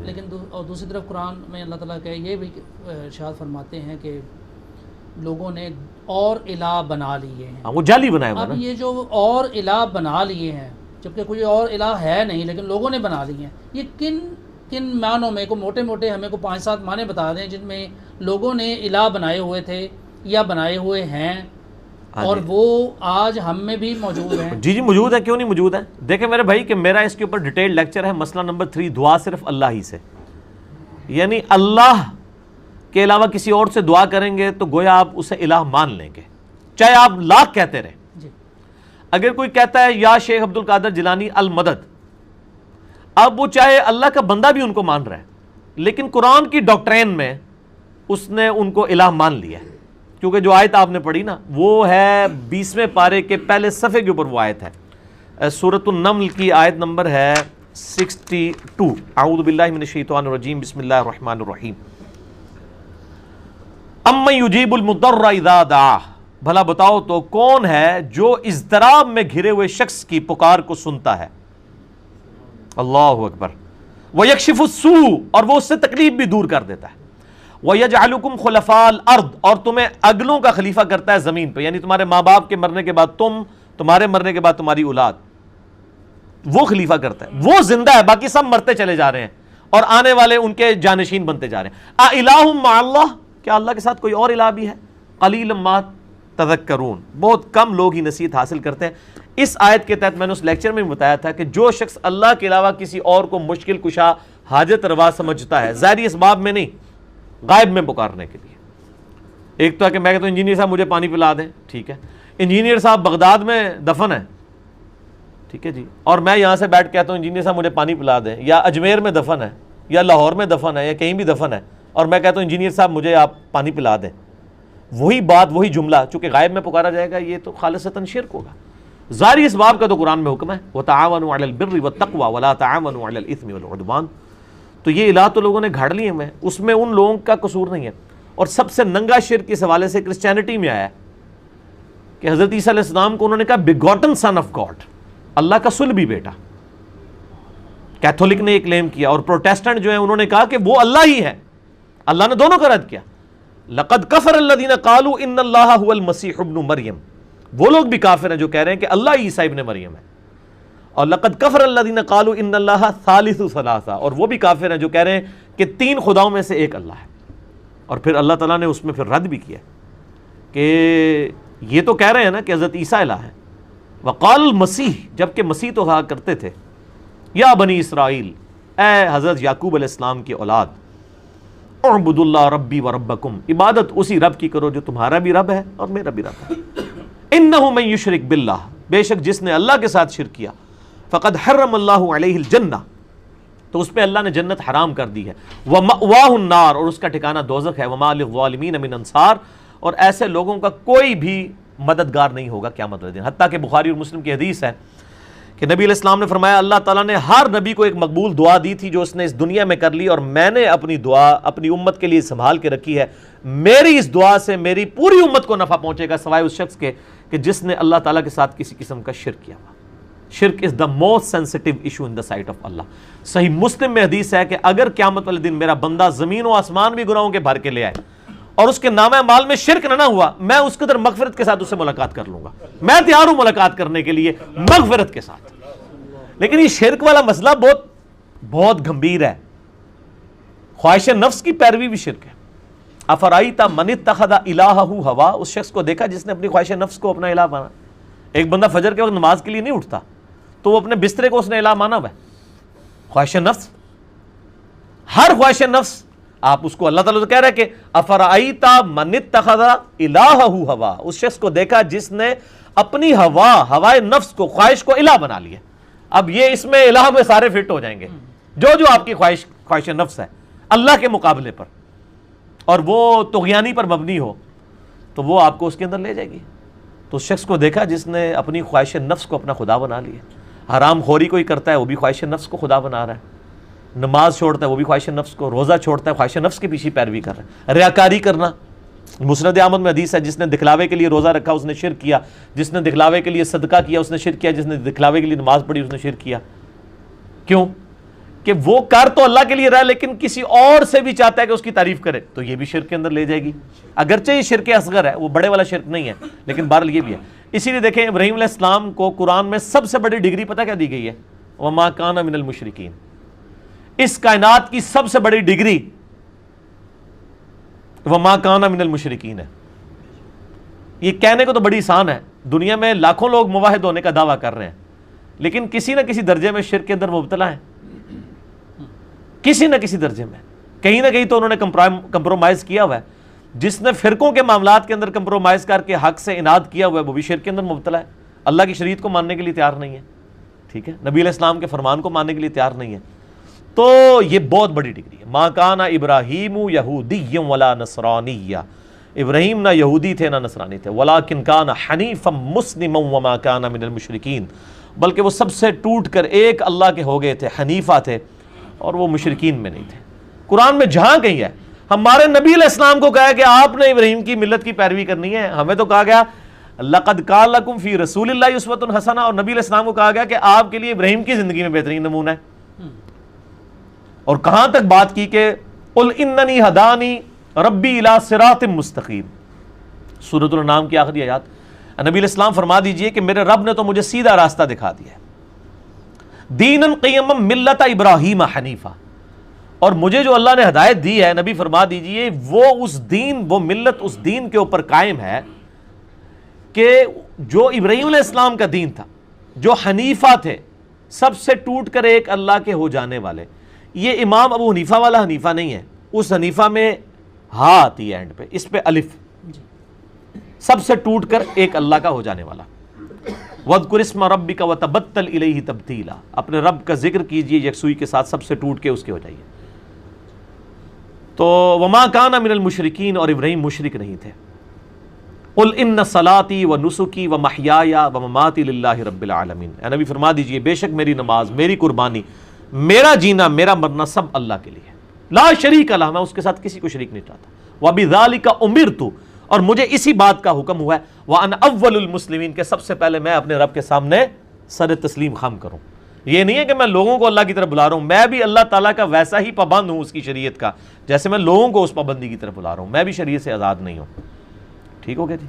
لیکن دوسری طرف قرآن میں اللہ تعالیٰ کہ یہ بھی ارشاد فرماتے ہیں کہ لوگوں نے اور الہ بنا لیے ہیں. وہ جعلی بنائے ہوئے. اب یہ جو اور الہ بنا لیے ہیں جبکہ کوئی اور الہ ہے نہیں لیکن لوگوں نے بنا لیے ہیں, یہ کن معنوں میں کو موٹے موٹے ہمیں کو 5-7 معنی بتا دیں جن میں لوگوں نے الہ بنائے ہوئے تھے یا بنائے ہوئے ہیں اور وہ آج ہم میں بھی موجود ہیں. جی موجود ہے, کیوں نہیں موجود ہے. دیکھیں میرے بھائی کہ میرا اس کے اوپر ڈیٹیل لیکچر ہے. مسئلہ نمبر 3, دعا صرف اللہ ہی سے, یعنی اللہ کے علاوہ کسی اور سے دعا کریں گے تو گویا آپ اسے الہ مان لیں گے, چاہے آپ لاکھ کہتے رہیں. اگر کوئی کہتا ہے یا شیخ عبد القادر جیلانی المدد, اب وہ چاہے اللہ کا بندہ بھی ان کو مان رہا ہے لیکن قرآن کی ڈاکٹرین میں اس نے ان کو الہ مان لیا ہے, کیونکہ جو آیت آپ نے پڑھی نا وہ ہے 20ویں پارے کے پہلے صفحے کے اوپر وہ آیت ہے, سورۃ النمل کی آیت نمبر ہے 62. اعوذ باللہ من الشیطان الرجیم, بسم اللہ الرحمن الرحیم. امن یجیب المضطر اذا دعاہ, بھلا بتاؤ تو کون ہے جو اضطراب میں گھرے ہوئے شخص کی پکار کو سنتا ہے. اللہ اکبر. ویکشف السوء, اور وہ اس سے تکلیف بھی دور کر دیتا ہے. وَيَجْعَلُكُمْ خُلَفَاءَ الْأَرْضِ, اور تمہیں اگلوں کا خلیفہ کرتا ہے زمین پہ, یعنی تمہارے ماں باپ کے مرنے کے بعد تمہارے مرنے کے بعد تمہاری اولاد, وہ خلیفہ کرتا ہے. وہ زندہ ہے, باقی سب مرتے چلے جا رہے ہیں اور آنے والے ان کے جانشین بنتے جا رہے ہیں. اَإِلَٰهٌ مَّعَ اللَّهِ, کیا اللہ کے ساتھ کوئی اور الہ بھی ہے؟ قَلِيلًا مَّا تَذَكَّرُونَ, بہت کم لوگ ہی نصیحت حاصل کرتے ہیں. اس آیت کے تحت میں نے اس لیکچر میں بتایا تھا کہ جو شخص اللہ کے علاوہ کسی اور کو مشکل کشا حاجت روا سمجھتا ہے, ظاہری اسباب میں نہیں, غائب میں پکارنے کے لیے. ایک تو ہے کہ میں کہتا ہوں انجینئر صاحب مجھے پانی پلا دیں, ٹھیک ہے, انجینئر صاحب بغداد میں دفن ہے, ٹھیک ہے جی, اور میں یہاں سے بیٹھ کہتا ہوں انجینئر صاحب مجھے پانی پلا دیں, یا اجمیر میں دفن ہے یا لاہور میں دفن ہے یا کہیں بھی دفن ہے, اور میں کہتا ہوں انجینئر صاحب مجھے آپ پانی پلا دیں. وہی بات وہی جملہ چونکہ غائب میں پکارا جائے گا, یہ تو خالصتاً شرک ہوگا. ظاہری اسباب کا تو قرآن میں حکم ہے, وَتَعَاوَنُوا عَلَى الْبِرِّ وَالتَّقْوَى وَلَا تَعَاوَنُوا عَلَى الْإِثْمِ وَالْعُدْوَانِ. تو یہ الہ تو لوگوں نے گھڑ لیے ہیں, اس میں ان لوگوں کا قصور نہیں ہے. اور سب سے ننگا شرک اس حوالے سے کرسچینٹی میں آیا ہے کہ حضرت عیسیٰ علیہ السلام کو انہوں نے کہا بیگوٹن سن آف گاڈ, اللہ کا صلبی بیٹا. کیتھولک نے یہ کلیم کیا, اور پروٹیسٹنٹ جو ہیں انہوں نے کہا کہ وہ اللہ ہی ہے. اللہ نے دونوں کا رد کیا. لقد کفر الذین قالوا ان اللہ هو المسیح ابن مریم, وہ لوگ بھی کافر ہیں جو کہہ رہے ہیں کہ اللہ عیسیٰ ابن مریم ہے. اور لقد کفر الذین قالوا ان اللہ ثالث ثلاثہ, اور وہ بھی کافر ہیں جو کہہ رہے ہیں کہ 3 خداؤں میں سے ایک اللہ ہے. اور پھر اللہ تعالیٰ نے اس میں پھر رد بھی کیا کہ یہ تو کہہ رہے ہیں نا کہ حضرت عیسیٰ الہ ہے. وقال المسیح, جبکہ مسیح تو کہا کرتے تھے یا بنی اسرائیل, اے حضرت یعقوب علیہ السلام کی اولاد, اعبدوا اللہ ربی و ربکم, عبادت اسی رب کی کرو جو تمہارا بھی رب ہے اور میرا بھی رب ہے. انہ من یشرک باللہ, بے شک جس نے اللہ کے ساتھ شرک کیا, فقد حرم اللہ علیہ الجنہ, تو اس پہ اللہ نے جنت حرام کر دی ہے. ومأواہ النار, اور اس کا ٹھکانہ دوزخ ہے. وما للظالمین من انصار, اور ایسے لوگوں کا کوئی بھی مددگار نہیں ہوگا قیامت والے دن. حتیٰ کہ بخاری اور مسلم کی حدیث ہے کہ نبی علیہ السلام نے فرمایا اللہ تعالیٰ نے ہر نبی کو ایک مقبول دعا دی تھی جو اس نے اس دنیا میں کر لی, اور میں نے اپنی دعا اپنی امت کے لیے سنبھال کے رکھی ہے. میری اس دعا سے میری پوری امت کو نفع پہنچے گا سوائے اس شخص کے کہ جس نے اللہ تعالیٰ کے ساتھ کسی قسم کا شرک کیا. شرک is the most sensitive issue in the sight of Allah. Sahih Muslim میں حدیث ہے کہ اگر قیامت والے دن میرا بندہ زمین و آسمان بھی گناہوں کے بھر کے لے آئے اور اس کے نامہ اعمال میں شرک نہ ہوا, میں اس قدر مغفرت کے ساتھ اس سے ملاقات کر لوں گا. میں تیار ہوں ملاقات کرنے کے لیے مغفرت کے ساتھ. لیکن یہ شرک والا مسئلہ بہت گمبھیر ہے. خواہش نفس کی پیروی بھی شرک ہے. افرائیت من اتخذ الہہ ہوا, اس شخص کو دیکھا جس نے اپنی خواہش نفس کو اپنا الہ مانا. ایک بندہ فجر کے وقت نماز کے لیے نہیں اٹھتا تو وہ اپنے بسترے کو اس نے الہ مانا ہوا ہے. خواہش نفس, ہر خواہش نفس, آپ اس کو اللہ تعالیٰ تو کہہ رہا ہے کہ افرائیت من اتخذ الہہ ہوا, اس شخص کو دیکھا جس نے اپنی ہوائے نفس کو, خواہش کو الہ بنا لیا. اب یہ اس میں الہ میں سارے فٹ ہو جائیں گے جو آپ کی خواہش نفس ہے اللہ کے مقابلے پر, اور وہ طغیانی پر مبنی ہو تو وہ آپ کو اس کے اندر لے جائے گی. تو اس شخص کو دیکھا جس نے اپنی خواہش نفس کو اپنا خدا بنا لیا. حرام خوری کوئی کرتا ہے وہ بھی خواہش نفس کو خدا بنا رہا ہے. نماز چھوڑتا ہے وہ بھی خواہش نفس کو, روزہ چھوڑتا ہے خواہش نفس کے پیچھے پیروی کر رہا ہے. ریاکاری کرنا, مسند احمد میں حدیث ہے جس نے دکھلاوے کے لیے روزہ رکھا اس نے شرک کیا, جس نے دکھلاوے کے لیے صدقہ کیا اس نے شرک کیا, جس نے دکھلاوے کے لیے نماز پڑھی اس نے شرک کیا. کیوں؟ کہ وہ کر تو اللہ کے لیے رہا ہے لیکن کسی اور سے بھی چاہتا ہے کہ اس کی تعریف کرے، تو یہ بھی شرک کے اندر لے جائے گی، اگرچہ یہ شرک اصغر ہے، وہ بڑے والا شرک نہیں ہے، لیکن بہرحال یہ بھی ہے۔ اسی لیے دیکھیں ابراہیم علیہ السلام کو قرآن میں سب سے بڑی ڈگری پتہ کیا دی گئی ہے؟ وما کان من المشرکین۔ اس کائنات کی سب سے بڑی ڈگری وما کان من المشرکین ہے۔ یہ کہنے کو تو بڑی آسان ہے، دنیا میں لاکھوں لوگ موحد ہونے کا دعویٰ کر رہے ہیں، لیکن کسی نہ کسی درجے میں شرک کے اندر مبتلا ہیں، کسی نہ کسی درجے میں، کہیں نہ کہیں تو انہوں نے کمپرومائز کیا ہوا ہے۔ جس نے فرقوں کے معاملات کے اندر کمپرومائز کر کے حق سے اناد کیا ہوا ہے وہ بھی شرک کے اندر مبتلا ہے، اللہ کی شریعت کو ماننے کے لیے تیار نہیں ہے، ٹھیک ہے، نبی علیہ السلام کے فرمان کو ماننے کے لیے تیار نہیں ہے۔ تو یہ بہت بڑی ڈگری ہے۔ ما کان ابراہیم یہودی ولا نصرانی، ابراہیم نہ یہودی تھے نہ نصرانی تھے، ولکن کان حنیفا مسلما وما کان من المشرکین، بلکہ وہ سب سے ٹوٹ کر ایک اللہ کے ہو گئے تھے، حنیفہ تھے، اور وہ مشرکین میں نہیں تھے۔ قرآن میں جہاں کہیں ہے، ہمارے نبی علیہ السلام کو کہا کہ آپ نے ابراہیم کی ملت کی پیروی کرنی ہے، ہمیں تو کہا گیا لقد کان لکم فی رسول اللہ اسوۃ حسنہ، اور نبی علیہ السلام کو کہا گیا کہ آپ کے لیے ابراہیم کی زندگی میں بہترین نمونہ ہے۔ اور کہاں تک بات کی کہ قل اننی ہدانی ربی الی صراط مستقیم، سورۃ الانعام کی آخری آیات۔ نبی علیہ السلام فرما دیجئے کہ میرے رب نے تو مجھے سیدھا راستہ دکھا دیا ہے، دینا قیما ملت ابراہیم حنیفہ، اور مجھے جو اللہ نے ہدایت دی ہے، نبی فرما دیجئے وہ اس دین، وہ ملت اس دین کے اوپر قائم ہے کہ جو ابراہیم علیہ السلام کا دین تھا، جو حنیفہ تھے، سب سے ٹوٹ کر ایک اللہ کے ہو جانے والے۔ یہ امام ابو حنیفہ والا حنیفہ نہیں ہے، اس حنیفہ میں ہاں آتی ہے اینڈ پہ، اس پہ الف، سب سے ٹوٹ کر ایک اللہ کا ہو جانے والا۔ وَاذْكُرِ اسْمَ رَبِّكَ وَتَبَتَّلْ إِلَيْهِ تَبْتِيلًا، اپنے رب کا ذکر کیجئے یکسوئی کے ساتھ، سب سے ٹوٹ کے اس کے ہو جائیے۔ تو وَمَا كَانَ مِنَ الْمُشْرِكِينَ، اور ابراہیم مشرک نہیں تھے۔ قُلْ إِنَّ صَلَاتِي وَنُسُكِي وَمَحْيَايَ وَمَمَاتِي لِلَّهِ رَبِّ الْعَالَمِينَ، اے نبی فرما دیجئے بے شک میری نماز، میری قربانی، میرا جینا، میرا مرنا سب اللہ کے لیے ہے، لا شریک لہ، میں اس کے ساتھ کسی کو شریک نہیں چاہتا۔ وَبِذَلِكَ أُمِرْتُ، اور مجھے اسی بات کا حکم ہوا ہے، وَأَنَا أَوَّلُ الْمُسْلِمِينَ، کہ سب سے پہلے میں اپنے رب کے سامنے سر تسلیم خم کروں۔ یہ نہیں ہے کہ میں لوگوں کو اللہ کی طرف بلا رہا ہوں، میں بھی اللہ تعالیٰ کا ویسا ہی پابند ہوں اس کی شریعت کا، جیسے میں لوگوں کو اس پابندی کی طرف بلا رہا ہوں، میں بھی شریعت سے آزاد نہیں ہوں۔ ٹھیک ہو گیا جی؟